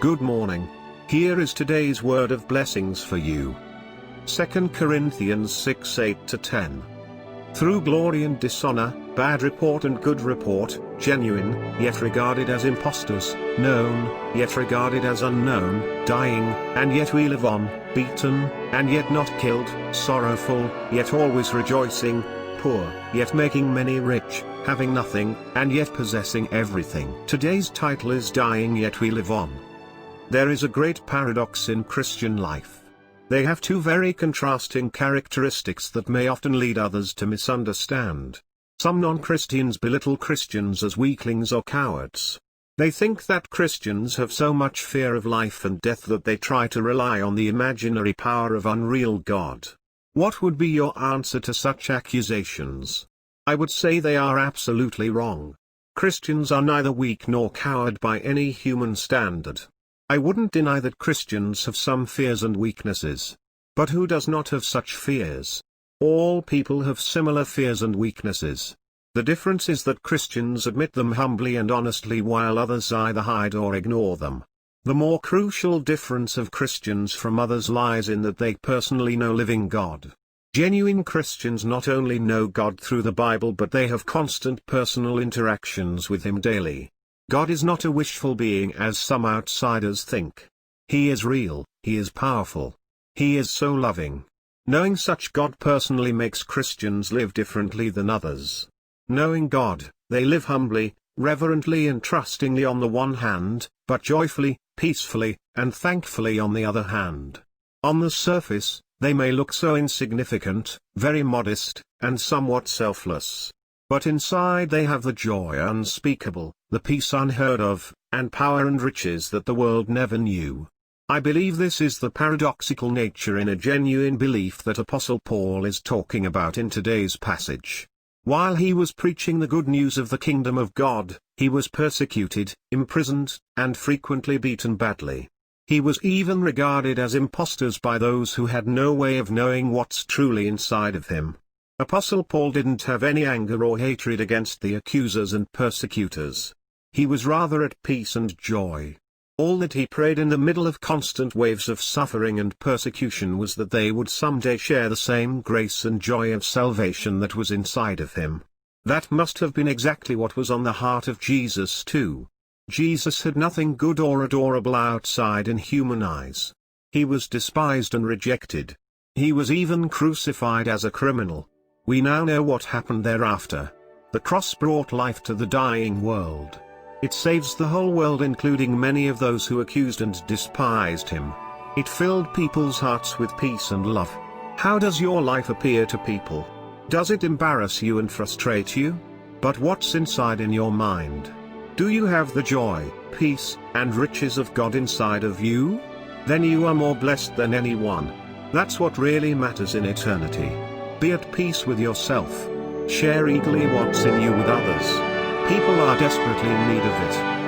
Good morning. Here is today's word of blessings for you. 2 Corinthians 6:8-10. Through glory and dishonor, bad report and good report, genuine, yet regarded as impostors, known, yet regarded as unknown, dying, and yet we live on, beaten, and yet not killed, sorrowful, yet always rejoicing, poor, yet making many rich, having nothing, and yet possessing everything. Today's title is Dying Yet We Live On. There is a great paradox in Christian life. They have two very contrasting characteristics that may often lead others to misunderstand. Some non-Christians belittle Christians as weaklings or cowards. They think that Christians have so much fear of life and death that they try to rely on the imaginary power of unreal God. What would be your answer to such accusations? I would say they are absolutely wrong. Christians are neither weak nor coward by any human standard. I wouldn't deny that Christians have some fears and weaknesses. But who does not have such fears? All people have similar fears and weaknesses. The difference is that Christians admit them humbly and honestly while others either hide or ignore them. The more crucial difference of Christians from others lies in that they personally know living God. Genuine Christians not only know God through the Bible but they have constant personal interactions with Him daily. God is not a wishful being as some outsiders think. He is real, He is powerful. He is so loving. Knowing such God personally makes Christians live differently than others. Knowing God, they live humbly, reverently and trustingly on the one hand, but joyfully, peacefully, and thankfully on the other hand. On the surface, they may look so insignificant, very modest, and somewhat selfless. But inside they have the joy unspeakable, the peace unheard of, and power and riches that the world never knew. I believe this is the paradoxical nature in a genuine belief that Apostle Paul is talking about in today's passage. While he was preaching the good news of the kingdom of God, he was persecuted, imprisoned, and frequently beaten badly. He was even regarded as impostors by those who had no way of knowing what's truly inside of him. Apostle Paul didn't have any anger or hatred against the accusers and persecutors. He was rather at peace and joy. All that he prayed in the middle of constant waves of suffering and persecution was that they would someday share the same grace and joy of salvation that was inside of him. That must have been exactly what was on the heart of Jesus too. Jesus had nothing good or adorable outside in human eyes. He was despised and rejected. He was even crucified as a criminal. We now know what happened thereafter. The cross brought life to the dying world. It saves the whole world including many of those who accused and despised him. It filled people's hearts with peace and love. How does your life appear to people? Does it embarrass you and frustrate you? But what's inside in your mind? Do you have the joy, peace, and riches of God inside of you? Then you are more blessed than anyone. That's what really matters in eternity. Be at peace with yourself. Share eagerly what's in you with others. People are desperately in need of it.